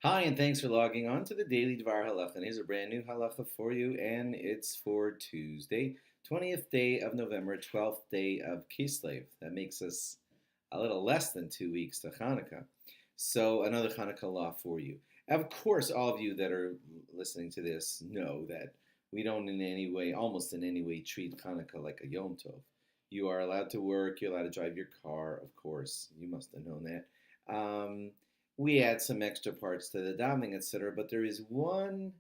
Hi, and thanks for logging on to the Daily DVAR HaLacha. And here's a brand new halacha for you, and it's for Tuesday, 20th day of November, 12th day of Kislev. That makes us a little less than 2 weeks to Hanukkah. So, another Hanukkah law for you. Of course, all of you that are listening to this know that we don't in any way, almost in any way, treat Hanukkah like a Yom Tov. You are allowed to work, you're allowed to drive your car, of course. You must have known that. We add some extra parts to the davening, etc. But there is one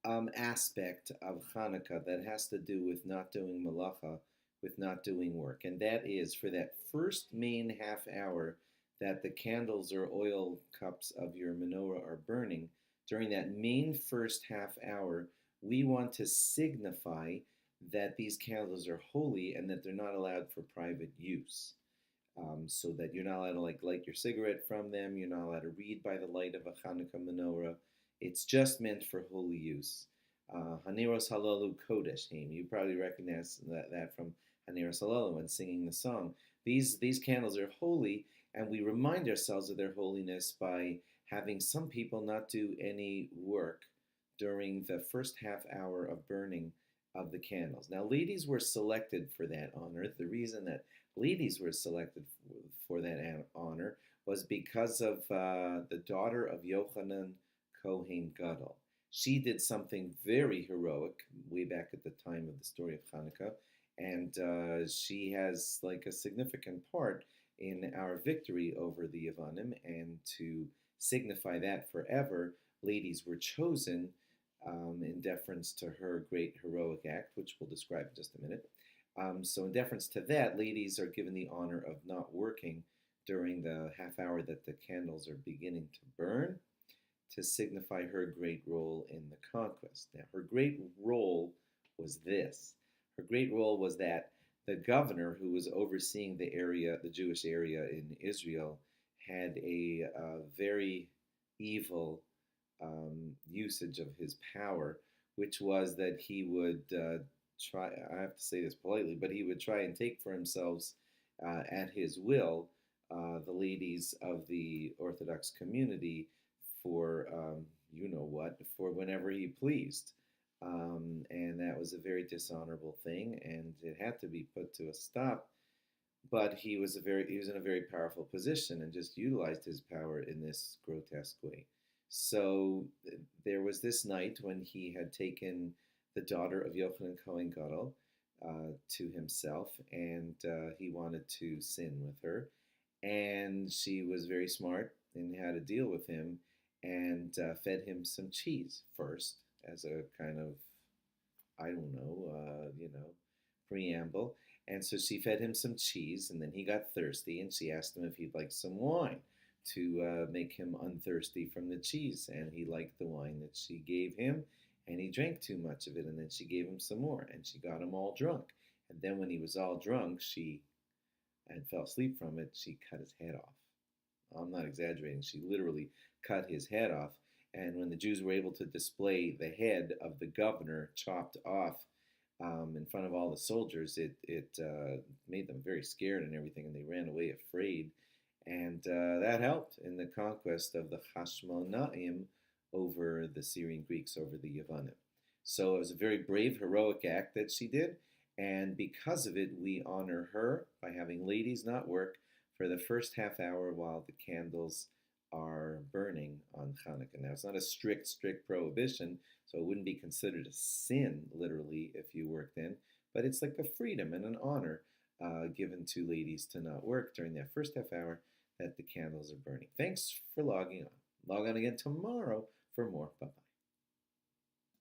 aspect of Hanukkah that has to do with not doing malacha, with not doing work, and that is for that first main half hour that the candles or oil cups of your menorah are burning. During that main first half hour, we want to signify that these candles are holy and that they're not allowed for private use. So that you're not allowed to light your cigarette from them. You're not allowed to read by the light of a Hanukkah menorah. It's just meant for holy use. Haneros Halalu Kodesh. You probably recognize that from Haneros Halalu when singing the song. These candles are holy, and we remind ourselves of their holiness by having some people not do any work during the first half hour of burning of the candles. Now, ladies were selected for that honor. The reason that ladies were selected for that honor was because of the daughter of Yochanan Kohain Ga. She did something very heroic way back at the time of the story of Hanukkah, and she has like a significant part in our victory over the Yevanim. And to signify that forever, ladies were chosen in deference to her great heroic act, which we'll describe in just a minute. So, in deference to that, ladies are given the honor of not working during the half hour that the candles are beginning to burn to signify her great role in the conquest. Now, her great role was this. Her great role was that the governor who was overseeing the area, the Jewish area in Israel, had a very evil usage of his power, which was that he would try, I have to say this politely, but he would try and take for himself at his will the ladies of the Orthodox community for you know what, for whenever he pleased. And that was a very dishonorable thing, and it had to be put to a stop. But he was in a very powerful position and just utilized his power in this grotesque way. So there was this night when he had taken the daughter of Yochanan Kohen Gadol to himself, and he wanted to sin with her. And she was very smart in how to deal with him, and fed him some cheese first as a kind of, I don't know, preamble. And so she fed him some cheese, and then he got thirsty, and she asked him if he'd like some wine to make him unthirsty from the cheese. And he liked the wine that she gave him, and he drank too much of it, and then she gave him some more, and she got him all drunk. And then when he was all drunk, and fell asleep from it, she cut his head off. I'm not exaggerating. She literally cut his head off. And when the Jews were able to display the head of the governor chopped off in front of all the soldiers, it made them very scared and everything, and they ran away afraid. And that helped in the conquest of the Hashmonaim over the Syrian Greeks, over the Yevanim. So it was a very brave, heroic act that she did. And because of it, we honor her by having ladies not work for the first half hour while the candles are burning on Hanukkah. Now, it's not a strict prohibition, so it wouldn't be considered a sin, literally, if you worked in, but it's like a freedom and an honor given to ladies to not work during that first half hour that the candles are burning. Thanks for logging on. Log on again tomorrow for more. Bye-bye.